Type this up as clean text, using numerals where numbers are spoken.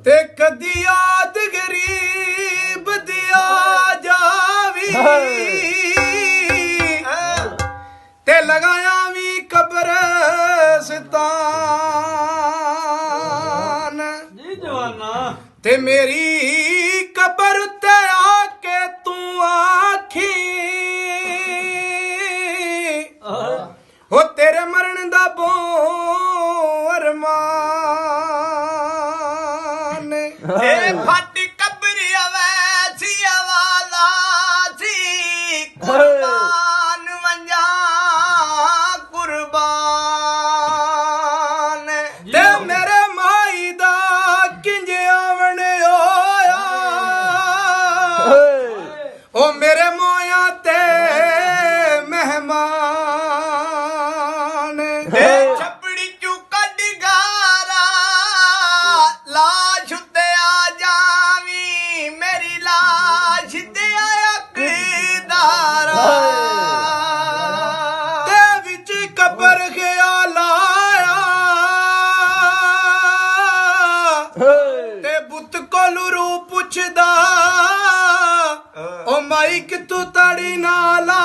ते कदी याद गरीब दिया जावी ते लगाया भी कब्रिस्तान ते मेरी कबर ते आके तू आखी हो तेरे मरण दा बो अरमान फाटी कबरी अवैसी वाला सी कुर्बान वंजा कुर्बान ते मेरे माई दा किंज आवण होया ओ मेरे मोया ते मेहमान छपड़ी चू कड गारा लाश ते आ जावी मेरी लाश ते अकदारा ते विच कबर ख्याल आया ते बुत कोलू रू पुछदा ओ माई कितू तड़ी नाला